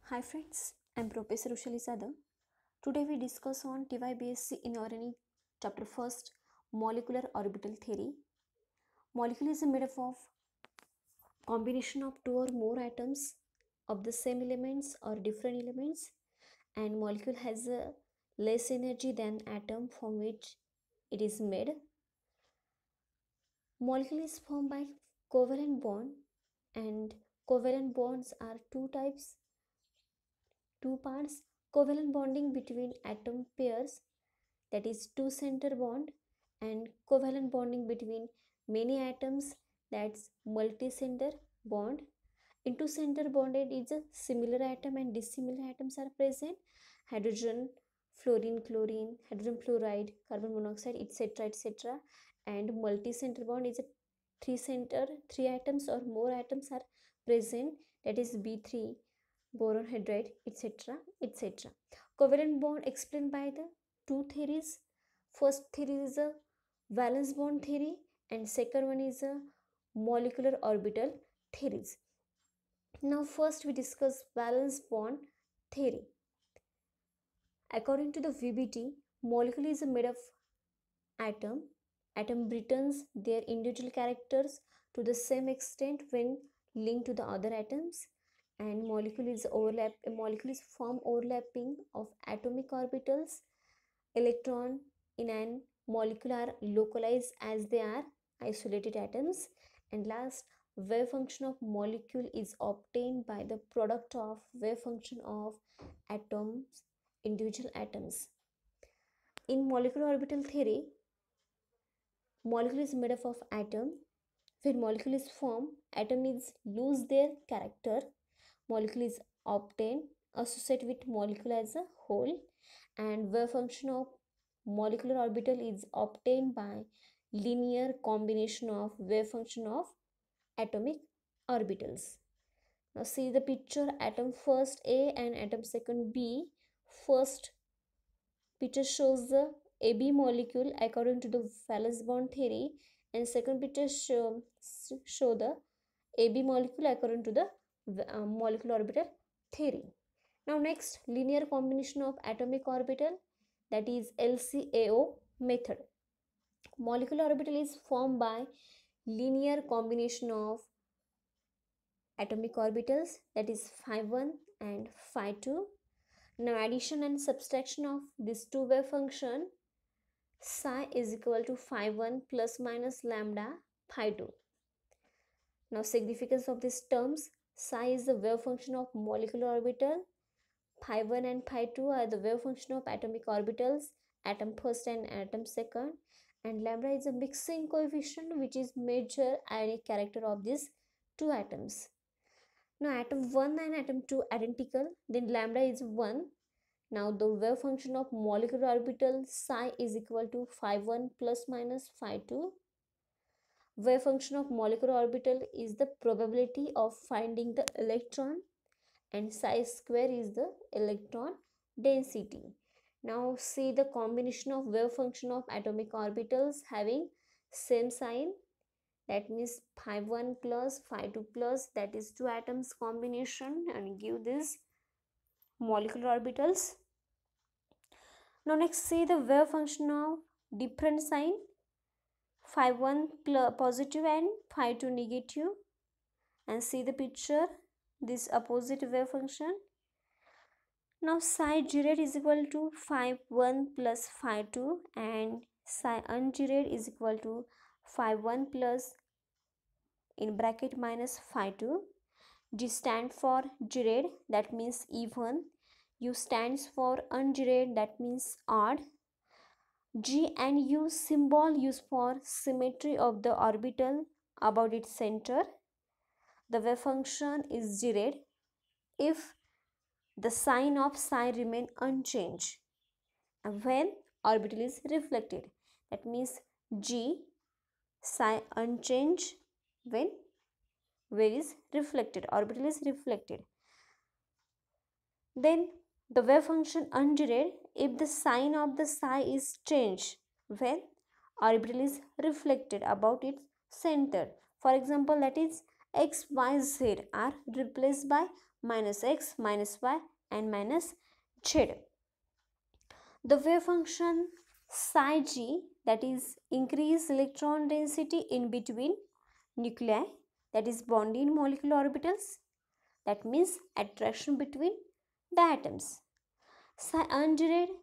Hi friends, I'm Professor Ushali Sadam. Today we discuss on TYBSc Inorganic chapter 1st Molecular Orbital Theory. Molecule is made up of combination of two or more atoms of the same elements or different elements, and molecule has a less energy than atom from which it is made. Molecule is formed by covalent bond, and covalent bonds are two types, two parts. Covalent bonding between atom pairs, that is two center bond, and covalent bonding between many atoms, that's multi-center bond. In two center bonded is a similar atom and dissimilar atoms are present: hydrogen, fluorine, chlorine, hydrogen fluoride, carbon monoxide, etc., etc. And multi-center bond is a three atoms or more atoms are present, that is B3, boron hydride, etc., etc. Covalent bond explained by the two theories. First theory is a valence bond theory, and second one is a molecular orbital theories. Now first we discuss valence bond theory. According to the VBT, molecule is made of atom. Atom returns their individual characters to the same extent when linked to the other atoms, and molecule is form overlapping of atomic orbitals. Electron in an molecule are localized as they are isolated atoms. And last, wave function of molecule is obtained by the product of wave function of atoms, individual atoms. In molecular orbital theory, molecule is made up of atom. When molecule is formed, atom is lose their character. Molecule is obtained associated with molecule as a whole, and wave function of molecular orbital is obtained by linear combination of wave function of atomic orbitals. Now see the picture, atom first A and atom second B. First picture shows the AB molecule according to the valence bond theory, and second picture show the AB molecule according to the molecular orbital theory. Now next, linear combination of atomic orbital, that is LCAO method. Molecular orbital is formed by linear combination of atomic orbitals, that is phi 1 and phi 2. Now addition and subtraction of these two wave function, psi is equal to phi 1 plus minus lambda phi 2. Now significance of these terms, psi is the wave function of molecular orbital, phi 1 and phi 2 are the wave function of atomic orbitals, atom first and atom second, and lambda is a mixing coefficient which is measure ionic character of these two atoms. Now atom 1 and atom 2 identical, then lambda is 1. Now the wave function of molecular orbital, psi is equal to phi 1 plus minus phi 2. Wave function of molecular orbital is the probability of finding the electron, and psi square is the electron density. Now see the combination of wave function of atomic orbitals having same sign, that means phi 1 plus phi 2 plus, that is two atoms combination, and give this molecular orbitals. Now next see the wave function of different sign, phi 1 positive and phi 2 negative, and see the picture, this opposite wave function. Now psi giret is equal to phi 1 plus phi 2, and psi ungiret is equal to phi 1 plus in bracket minus phi 2. G stand for giret, that means even. U stands for ungiret, that means odd. G and U symbol used for symmetry of the orbital about its center. The wave function is giret if the sign of psi remain unchanged and when orbital is reflected, that means G psi unchanged when wave is reflected, orbital is reflected. Then the wave function ungiret if the sign of the psi is changed when orbital is reflected about its center. For example, that is x, y, z are replaced by minus x, minus y, and minus z. The wave function psi g, that is increased electron density in between nuclei, that is bonding molecular orbitals, that means attraction between the atoms. Psi undirected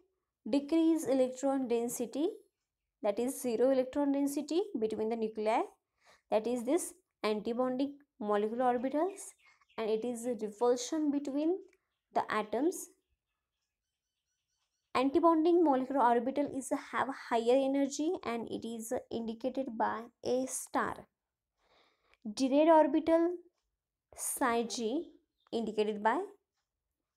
decrease electron density, that is zero electron density between the nuclei, that is this antibonding molecular orbitals, and it is a repulsion between the atoms. Antibonding molecular orbital is have higher energy and it is indicated by a star. Delayed orbital psi g indicated by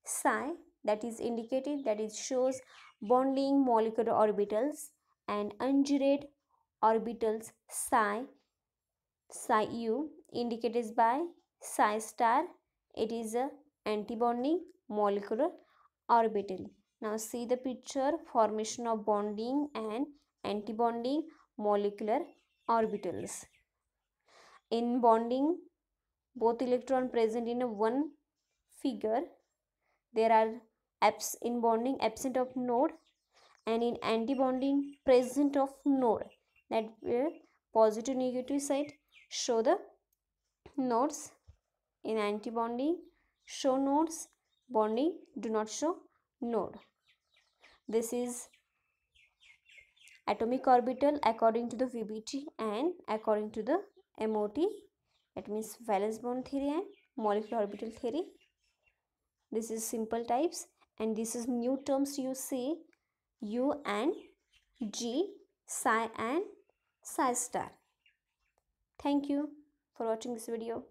psi, that is indicated, that is shows bonding molecular orbitals, and undelayed orbitals psi u indicated by psi star, it is a antibonding molecular orbital. Now see the picture, formation of bonding and antibonding molecular orbitals. In bonding, both electron present in a one figure, there are in bonding absent of node, and in antibonding present of node, that positive negative side show the nodes. In antibonding show nodes, bonding do not show node. This is atomic orbital according to the VBT and according to the MOT, that means valence bond theory and molecular orbital theory. This is simple types, and this is new terms you see, U and G, psi and psi star. Thank you for watching this video.